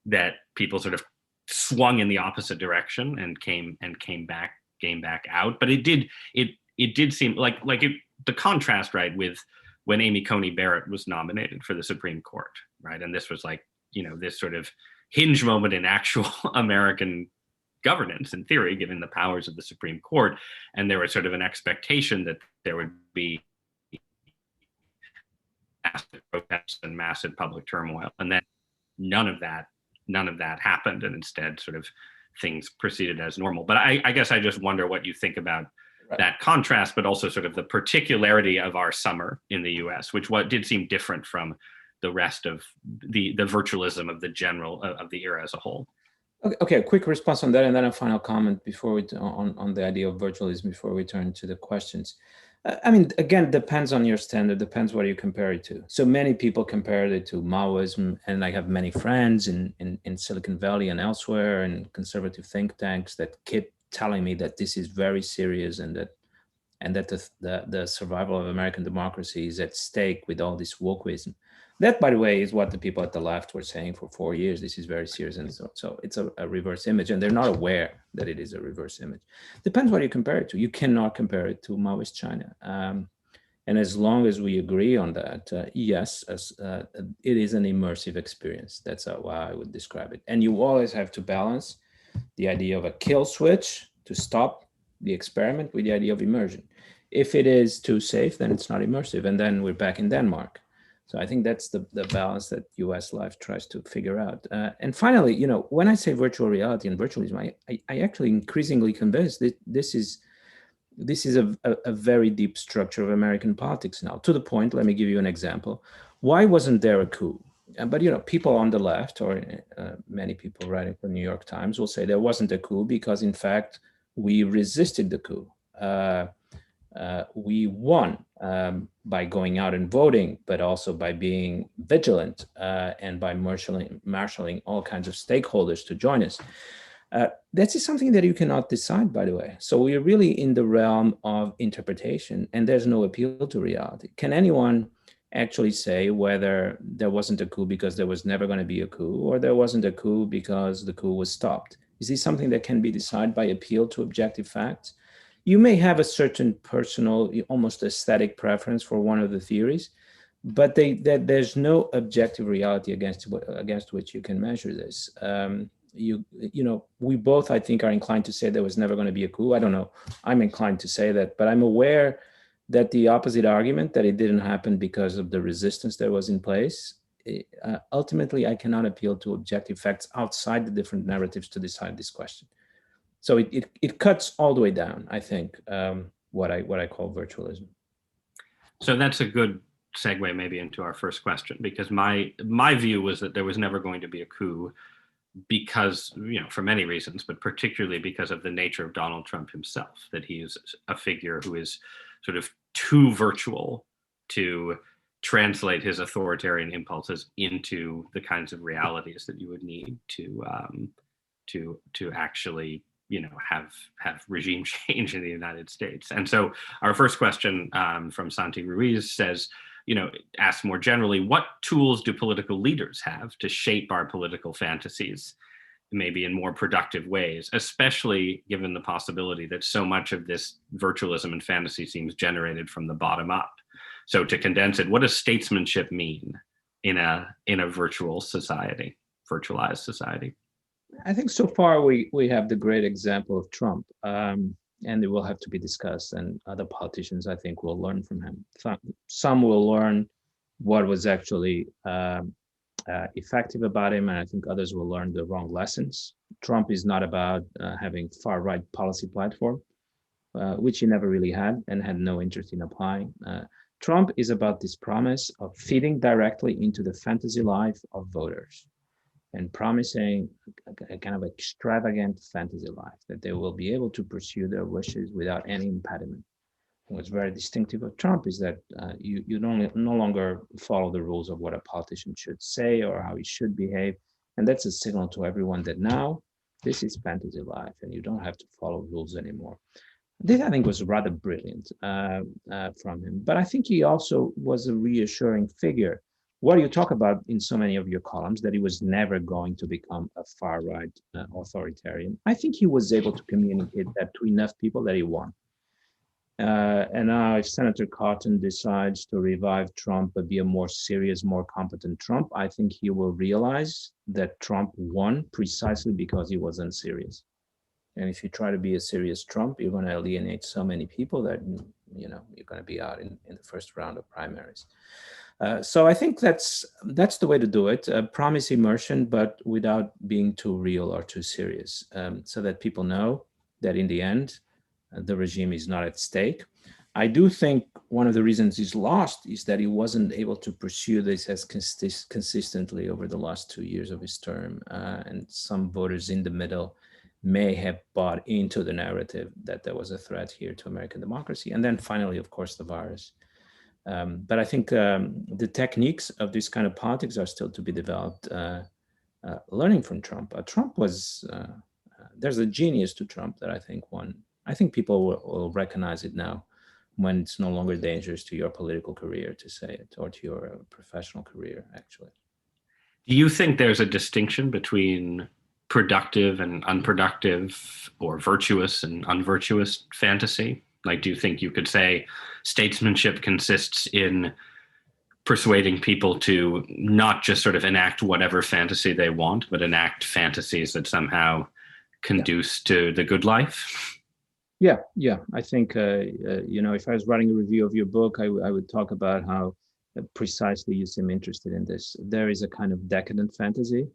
that people sort of swung in the opposite direction and came back game back out. But it did seem like the contrast, right, with when Amy Coney Barrett was nominated for the Supreme Court, right, and this was like, this sort of hinge moment in actual American governance in theory, given the powers of the Supreme Court, and there was sort of an expectation that there would be massive protests and massive public turmoil, and then none of that happened, and instead sort of things proceeded as normal. But I guess I just wonder what you think about that contrast, but also sort of the particularity of our summer in the US, which did seem different from the rest of the virtualism of the era as a whole. Okay, a quick response on that, and then a final comment before we on the idea of virtualism before we turn to the questions. I mean, again, depends on your standard, depends what you compare it to. So many people compare it to Maoism, and I have many friends in Silicon Valley and elsewhere, and conservative think tanks that keep telling me that this is very serious, and that the survival of American democracy is at stake with all this wokeism. That, by the way, is what the people at the left were saying for 4 years. This is very serious. And so it's a reverse image, and they're not aware that it is a reverse image. Depends what you compare it to. You cannot compare it to Maoist China. And as long as we agree on that, yes, it is an immersive experience. That's how I would describe it. And you always have to balance the idea of a kill switch to stop the experiment with the idea of immersion. If it is too safe, then it's not immersive. And then we're back in Denmark. So I think that's the balance that US life tries to figure out. And finally, when I say virtual reality and virtualism, I actually increasingly convinced that this is a very deep structure of American politics now. To the point, let me give you an example. Why wasn't there a coup? But people on the left, or many people writing for the New York Times, will say there wasn't a coup because, in fact, we resisted the coup. We won by going out and voting, but also by being vigilant and by marshaling all kinds of stakeholders to join us. That is something that you cannot decide, by the way. So we're really in the realm of interpretation, and there's no appeal to reality. Can anyone actually say whether there wasn't a coup because there was never going to be a coup, or there wasn't a coup because the coup was stopped? Is this something that can be decided by appeal to objective facts? You may have a certain personal, almost aesthetic preference for one of the theories, but there's no objective reality against which you can measure this. We both, I think, are inclined to say there was never going to be a coup. I don't know. I'm inclined to say that, but I'm aware that the opposite argument, that it didn't happen because of the resistance that was in place, ultimately, I cannot appeal to objective facts outside the different narratives to decide this question. So it cuts all the way down, I think, what I call virtualism. So that's a good segue maybe into our first question, because my view was that there was never going to be a coup because, for many reasons, but particularly because of the nature of Donald Trump himself, that he is a figure who is sort of too virtual to translate his authoritarian impulses into the kinds of realities that you would need to actually have regime change in the United States. And so our first question from Santi Ruiz says, asks more generally, what tools do political leaders have to shape our political fantasies, maybe in more productive ways, especially given the possibility that so much of this virtualism and fantasy seems generated from the bottom up? So to condense it, what does statesmanship mean in a virtualized society? I think so far we have the great example of Trump, and it will have to be discussed, and other politicians, I think, will learn from him. Some will learn what was actually effective about him, and I think others will learn the wrong lessons. Trump is not about having far-right policy platform, which he never really had and had no interest in applying. Trump is about this promise of feeding directly into the fantasy life of voters, and promising a kind of extravagant fantasy life that they will be able to pursue their wishes without any impediment. What's very distinctive of Trump is that you no longer follow the rules of what a politician should say or how he should behave. And that's a signal to everyone that now this is fantasy life and you don't have to follow rules anymore. This, I think, was rather brilliant from him. But I think he also was a reassuring figure what you talk about in so many of your columns, that he was never going to become a far-right authoritarian. I think he was able to communicate that to enough people that he won. And now if Senator Cotton decides to revive Trump but be a more serious, more competent Trump, I think he will realize that Trump won precisely because he wasn't serious. And if you try to be a serious Trump, you're going to alienate so many people that, you know, you're going to be out in the first round of primaries. So I think that's the way to do it. Promise immersion, but without being too real or too serious, so that people know that in the end, the regime is not at stake. I do think one of the reasons he's lost is that he wasn't able to pursue this as consistently over the last 2 years of his term. And some voters in the middle may have bought into the narrative that there was a threat here to American democracy. And then finally, of course, the virus. But I think the techniques of this kind of politics are still to be developed, learning from Trump. Trump was, there's a genius to Trump that I think people will recognize it now when it's no longer dangerous to your political career to say it, or to your professional career, actually. Do you think there's a distinction between productive and unproductive, or virtuous and unvirtuous fantasy? Like, do you think you could say statesmanship consists in persuading people to not just sort of enact whatever fantasy they want, but enact fantasies that somehow conduce to the good life? Yeah. I think, you know, if I was writing a review of your book, I would talk about how precisely you seem interested in this. There is a kind of decadent fantasy,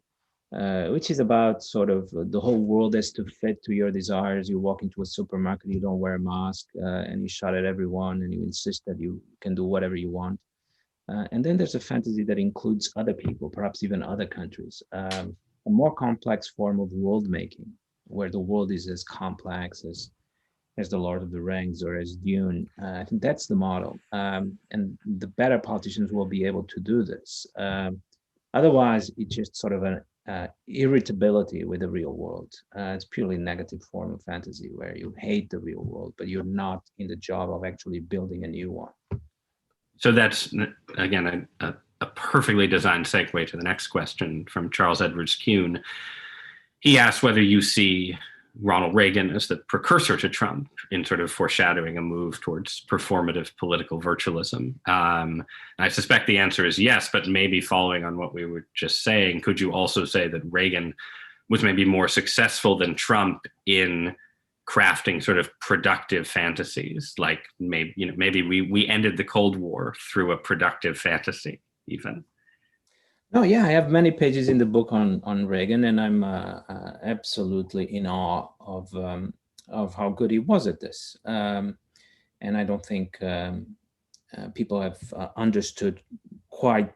which is about sort of the whole world has to fit to your desires. You walk into a supermarket, you don't wear a mask, and you shout at everyone, and you insist that you can do whatever you want. And then there's a fantasy that includes other people, perhaps even other countries, a more complex form of world making, where the world is as complex as the Lord of the Rings or as Dune. I think that's the model. And the better politicians will be able to do this. Otherwise, it's just sort of an irritability with the real world. It's purely negative form of fantasy where you hate the real world, but you're not in the job of actually building a new one. So that's, again, a perfectly designed segue to the next question from Charles Edwards Kuhn. He asked whether you see Ronald Reagan as the precursor to Trump in sort of foreshadowing a move towards performative political virtualism. I suspect the answer is yes, but maybe following on what we were just saying, could you also say that Reagan was maybe more successful than Trump in crafting sort of productive fantasies? Like maybe we ended the Cold War through a productive fantasy even. Oh yeah, I have many pages in the book on Reagan, and I'm absolutely in awe of how good he was at this. And I don't think people have understood quite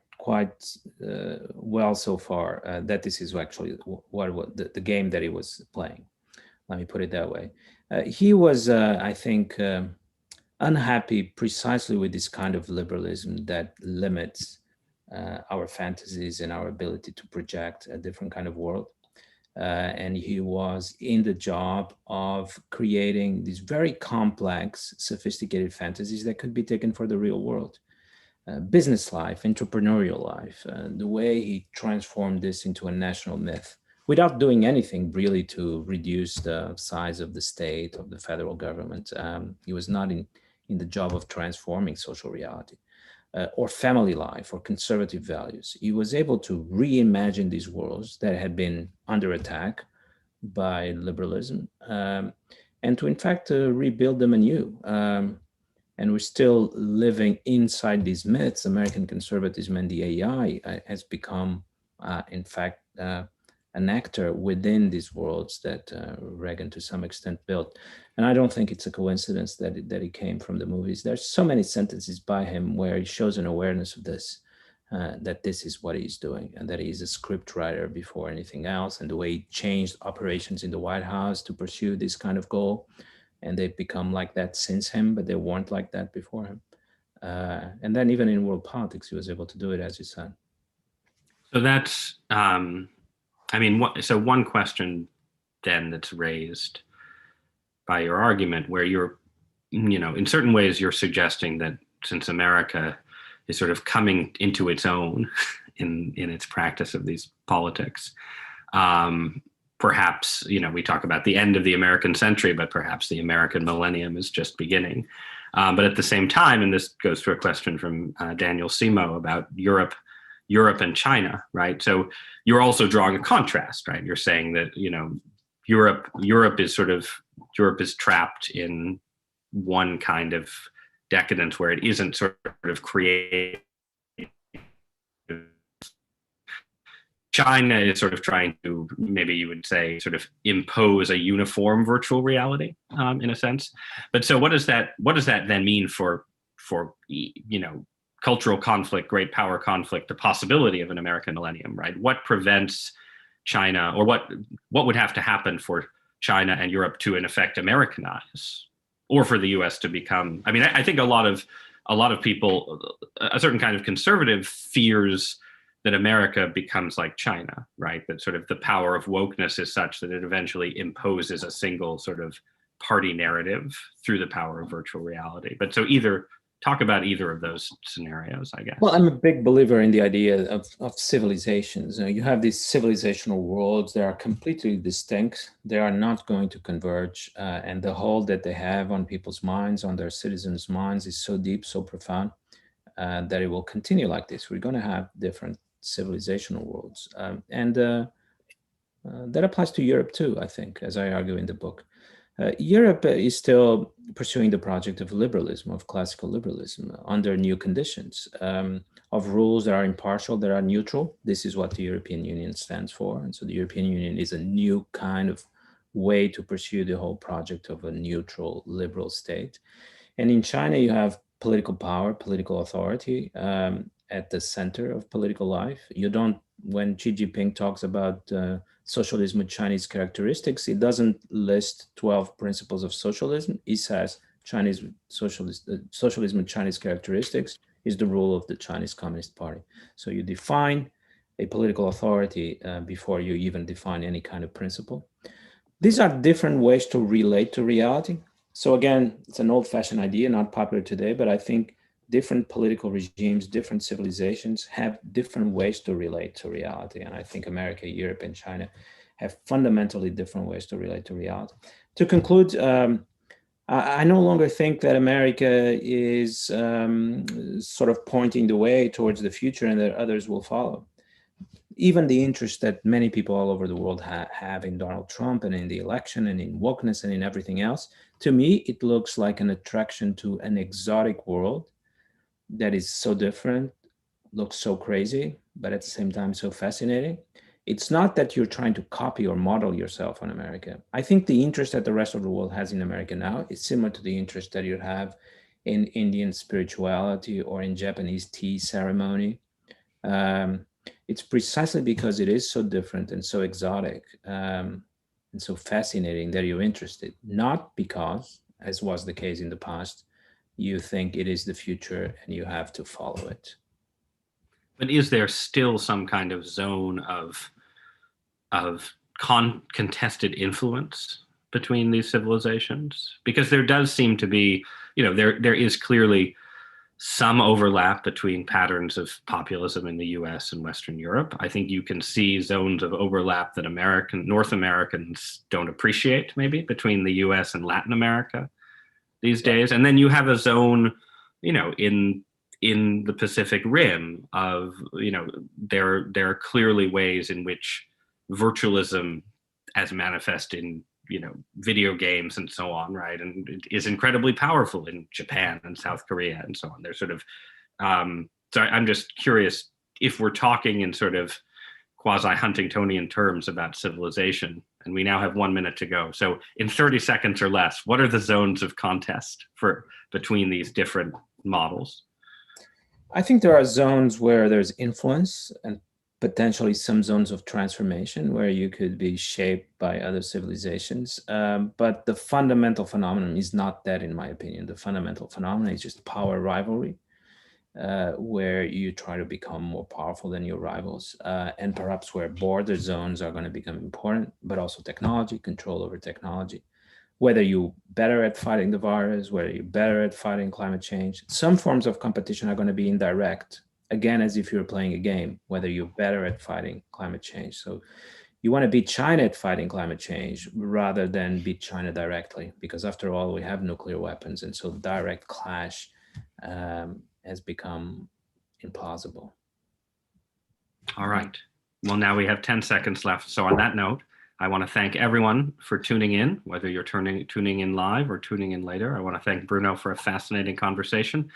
well so far that this is actually what the game that he was playing. Let me put it that way. He was, I think, unhappy precisely with this kind of liberalism that limits our fantasies and our ability to project a different kind of world. And he was in the job of creating these very complex, sophisticated fantasies that could be taken for the real world. Business life, entrepreneurial life, the way he transformed this into a national myth without doing anything really to reduce the size of the state, of the federal government. He was not in the job of transforming social reality. Or family life or conservative values. He was able to reimagine these worlds that had been under attack by liberalism and to, in fact, rebuild them anew. And we're still living inside these myths. American conservatism and the AI has become, in fact, an actor within these worlds that Reagan to some extent built. And I don't think it's a coincidence that he came from the movies. There's so many sentences by him where he shows an awareness of this, that this is what he's doing and that he's a script writer before anything else, and the way he changed operations in the White House to pursue this kind of goal. And they've become like that since him, but they weren't like that before him. And then even in world politics, he was able to do it, as you said. So that's, so one question then that's raised by your argument, where you're, in certain ways you're suggesting that since America sort of coming into its own in its practice of these politics. Perhaps, we talk about the end of the American century, but perhaps the American millennium is just beginning. But at the same time, and this goes to a question from Daniel Simo about Europe and China, right? So you're also drawing a contrast, right? You're saying that, Europe is trapped in one kind of decadence where it isn't sort of creative. China is sort of trying to, maybe you would say, sort of impose a uniform virtual reality, in a sense. But so what does that then mean for cultural conflict, great power conflict, the possibility of an American millennium, right? What prevents China, or what would have to happen for China and Europe to in effect Americanize, or for the US to become? I mean, I think a lot of people, a certain kind of conservative fears that America becomes like China, right? That sort of the power of wokeness is such that it eventually imposes a single sort of party narrative through the power of virtual reality. But so talk about either of those scenarios, I guess. Well, I'm a big believer in the idea of civilizations. You have these civilizational worlds that are completely distinct. They are not going to converge. And the hold that they have on people's minds, on their citizens' minds, is so deep, so profound, that it will continue like this. We're going to have different civilizational worlds. And that applies to Europe too, I think, as I argue in the book. Europe is still pursuing the project of liberalism, of classical liberalism, under new conditions, of rules that are impartial, that are neutral. This is what the European Union stands for. And so the European Union is a new kind of way to pursue the whole project of a neutral liberal state. And in China, you have political power, political authority at the center of political life. You don't, when Xi Jinping talks about socialism with Chinese characteristics, he doesn't list 12 principles of socialism. He says socialism with Chinese characteristics is the rule of the Chinese Communist Party. So you define a political authority before you even define any kind of principle. These are different ways to relate to reality. So again, it's an old-fashioned idea, not popular today, but I think different political regimes, different civilizations have different ways to relate to reality. And I think America, Europe, and China have fundamentally different ways to relate to reality. To conclude, I no longer think that America is sort of pointing the way towards the future and that others will follow. Even the interest that many people all over the world have in Donald Trump and in the election and in wokeness and in everything else, to me, it looks like an attraction to an exotic world that is so different, looks so crazy, but at the same time so fascinating. It's not that you're trying to copy or model yourself on America. I think the interest that the rest of the world has in America now is similar to the interest that you have in Indian spirituality or in Japanese tea ceremony. It's precisely because it is so different and so exotic and so fascinating that you're interested, not because, as was the case in the past, you think it is the future and you have to follow it. But is there still some kind of zone of contested influence between these civilizations? Because there does seem to be, there is clearly some overlap between patterns of populism in the US and Western Europe. I think you can see zones of overlap that North Americans don't appreciate, maybe, between the US and Latin America these days. And then you have a zone, in the Pacific Rim of, there are clearly ways in which virtualism, as manifest in, video games and so on, right, and it is incredibly powerful in Japan and South Korea and so on. There's sort of, so I'm just curious if we're talking in sort of quasi-Huntingtonian terms about civilization, and we now have 1 minute to go. So in 30 seconds or less, what are the zones of contest between these different models? I think there are zones where there's influence and potentially some zones of transformation where you could be shaped by other civilizations. But the fundamental phenomenon is not that, in my opinion. The fundamental phenomenon is just power rivalry, where you try to become more powerful than your rivals, and perhaps where border zones are going to become important, but also technology, control over technology. whether you're better at fighting the virus, whether you're better at fighting climate change. Some forms of competition are going to be indirect, again, as if you're playing a game, whether you're better at fighting climate change. So you want to beat China at fighting climate change rather than beat China directly, because after all, we have nuclear weapons. And so direct clash has become implausible. All right. Well, now we have 10 seconds left. So on that note, I want to thank everyone for tuning in, whether you're tuning in live or tuning in later. I want to thank Bruno for a fascinating conversation.